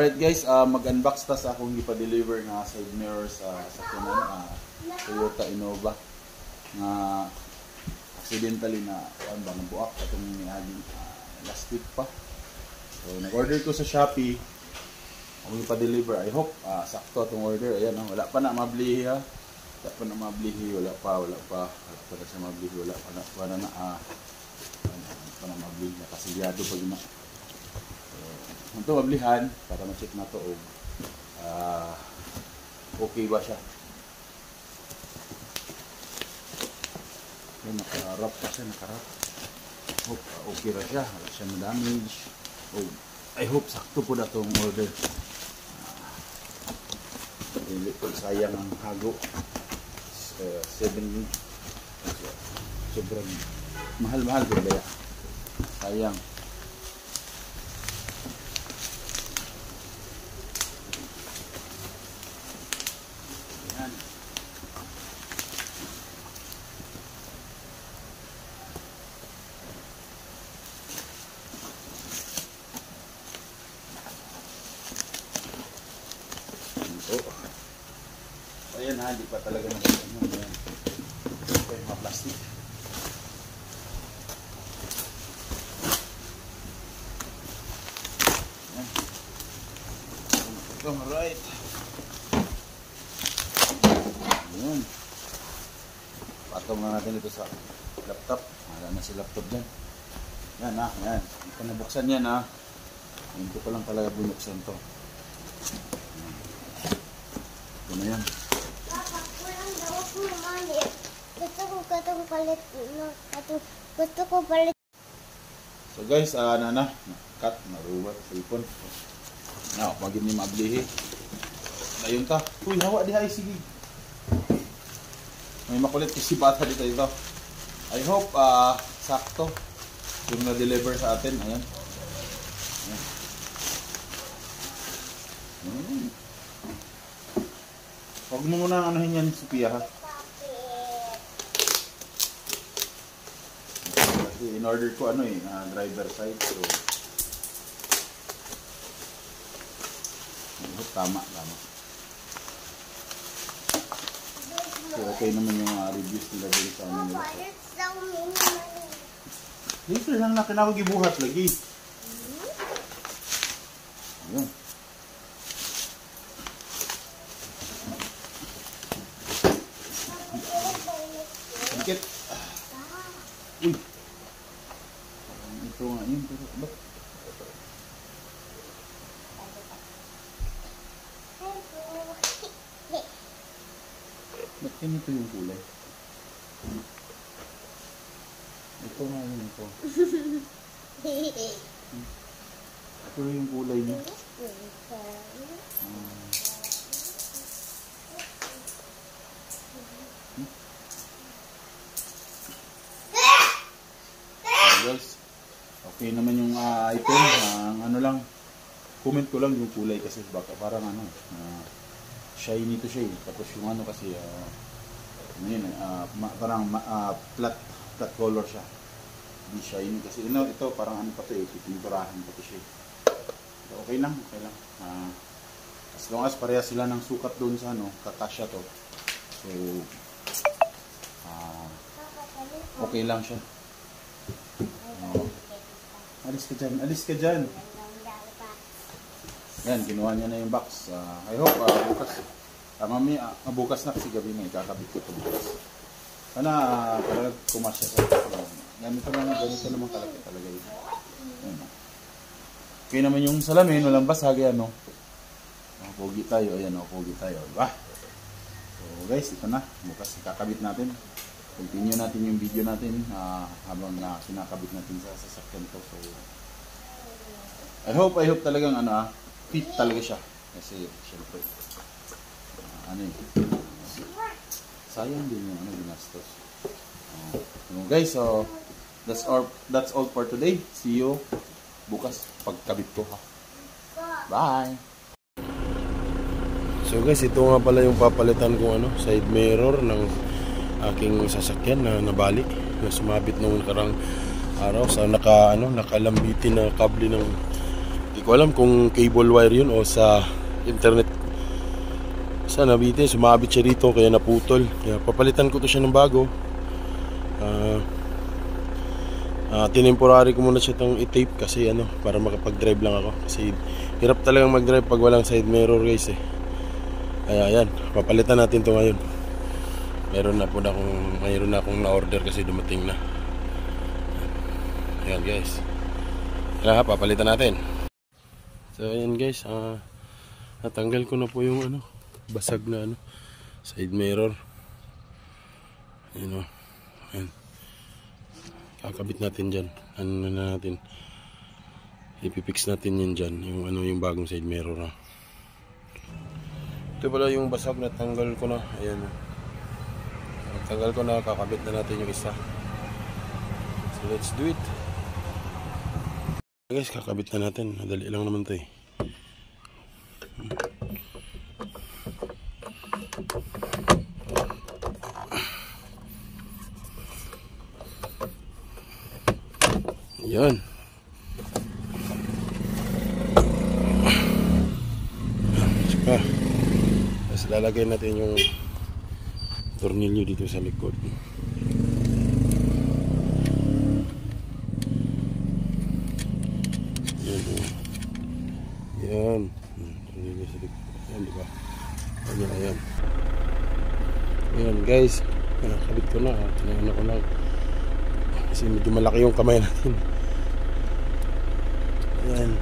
Alright guys, mag-unbox ta sa akong ipa-deliver na side mirror sa sakyanan, Toyota Innova na accidentally na nabuak atong niaging last week pa. So nag-order ko sa Shopee, akong ipa-deliver. I hope sakto atong order. Ayan, wala pa na mablihi ha. Wala pa na mablihi, wala pa na siya mablihi, wala pa na mablihi, nakasilyado pag na. Ito mablihan para ma-check na to okay ba siya. Yan, nakarap pa siya, nakarap. Hope okay ra siya, wala siya na-damage. I hope sakto po na itong order. Hindi po sayang ang hago. 7 sobrang mahal-mahal ko kaya sayang. Ayan ha, di pa talaga naman yan. Ito yung mga plastic. Ayan. Ito, alright. Ayan. Patong na natin ito sa laptop. Wala na si laptop dyan. Ayan ha, ayan. Ito nabuksan yan ha. Hindi ko lang talaga binuksan to. Ito na yan. Gusto ko palit. So guys, cut, maruwat, cellphone. Now, magin ni mablihi. Ayun ta. Uy, hawa di ay sige. May makulit kasi bata dito ito. I hope sakto yung na-deliver sa atin. Ayan. Ayan. Huwag mo muna anuhin yan, Sophia ha. In order ko driver side, so tama. So okay naman yung reviews nila dito sa amin nila. Dito lang na kinakagibuhat lagi. Ayan. Sakit. Uy. Ito nga yun, pero ba't? Ba't ganito yung kulay? Ito nga yun ito. Ito yung kulay niya. Guys, okay naman yung item. Lang, comment ko lang yung kulay kasi baka parang shiny to siya eh. Tapos yung kasi parang flat color siya. Hindi shiny kasi ito parang pa to eh, pipinturahan pa to siya. So, okay lang. As long as pareha sila ng sukat doon sa kakasya to. So okay lang siya. Alis ka dyan. Yan, kinuha niya na yung box. I hope bukas. Bukas na kasi gabi na ikakabit ko ito bukas. Sana talaga kumasya sa ganito naman kalaki talaga yun. Okay naman yung salamin, walang basag yan. Pogi tayo, ayan pogi tayo. Diba? So guys, ito na. Bukas ikakabit natin. Continue natin yung video natin habang kinakabit natin sa sasakyan to. So I hope talagang fit talaga siya. Kasi syempre sayang din yung ginastos. Guys, so that's all for today. See you bukas pagkabit ko ha. Bye. So guys, ito nga pala yung papalitan kong side mirror ng aking sasakyan na nabali, na sumabit noong karang araw sa nakalambitin na kable ng Hindi ko alam kung cable wire yun o sa internet. Sa nabitin, sumabit siya dito kaya naputol. Kaya papalitan ko to siya ng bago. Tinemporary ko muna siya itong i-tape kasi ano, para makapag-drive lang ako. Kasi hirap talagang mag-drive pag walang side mirror guys eh. Kaya yan, papalitan natin to ngayon. Mayroon na akong na-order kasi dumating na. Ayan guys. Kaya papalitan natin. So ayan guys, natanggal ko na po yung ano, basag na ano, side mirror. Ayan o. Ayan. Kakabit natin dyan. Ano na natin, ipipix natin yan dyan, yung ano, yung bagong side mirror na. Ito pala yung basag na tanggal ko na. Ayan o. Tanggal ko na, kakabit na natin yung isa. So let's do it. Guys, kakabit na natin. Madali lang naman ito eh. Yan. Saka, tapos lalagay natin yung tornilyo dito sa likod. Yan. Tornilyo sa likod. Yan, diba? Ayan. Ayan guys. Nakakabit ko na. Tinayan ko lang. Kasi medyo malaki yung kamay natin. Ayan.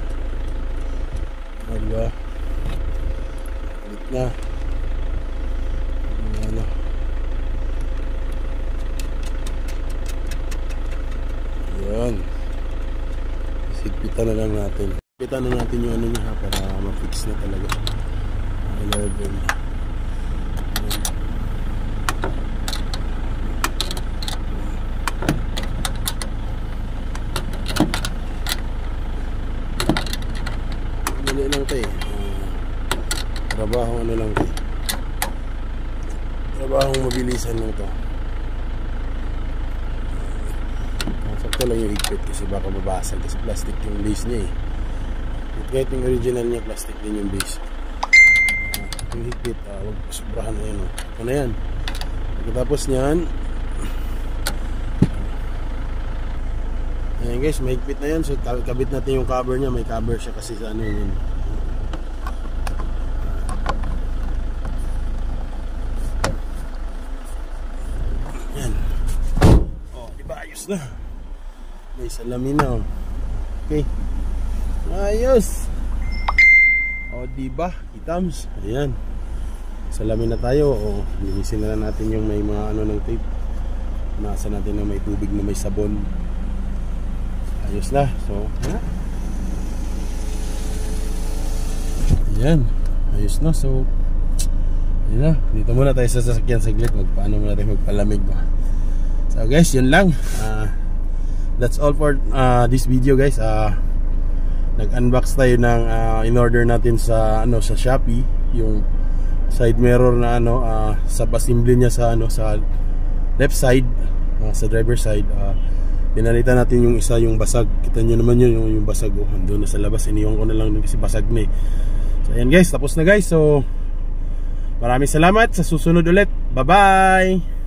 Ayan diba? Kabit na. Ayan. Ayan. Sigpitan na lang natin. Sigpitan na natin yung ano niya ha, para ma-fix na talaga. 11. Dali lang tayo. Trabaho ano lang tayo. Trabaho mabilisan lang to. Sakto lang yung higpit kasi baka babasag kasi plastic yung base niya eh. Kahit yung original niya plastic din yung base. Yung higpit, huwag sobrahan na yun. Ito na yan. Pagkatapos nyan, ayan guys, may higpit na yan. So kabit natin yung cover niya. May cover siya kasi sa ano yun. Ayan. Oh, diba ayos na. May salamin na. Okay. Ayos. O diba, itams. Ayan. Salamin na tayo. O linisin na lang natin yung may mga ano ng tape. Nasa natin na may tubig na may sabon. Ayos na. So, ayan. Ayos na. So, ayan na. Dito muna tayo sa sasakyan saglit. Paano muna tayo magpalamig ba. So guys, yun lang. That's all for this video guys. Nag-unbox tayo ng in-order natin sa ano sa Shopee, yung side mirror na ano sub-assembly niya sa ano sa left side, sa driver side. Pinalitan natin yung isa, yung basag. Kita niyo naman yun, yung basag andun na sa labas. Iniwan ko na lang kasi basag na eh. So ayan guys, tapos na guys. So maraming salamat, sa susunod ulit. Bye-bye.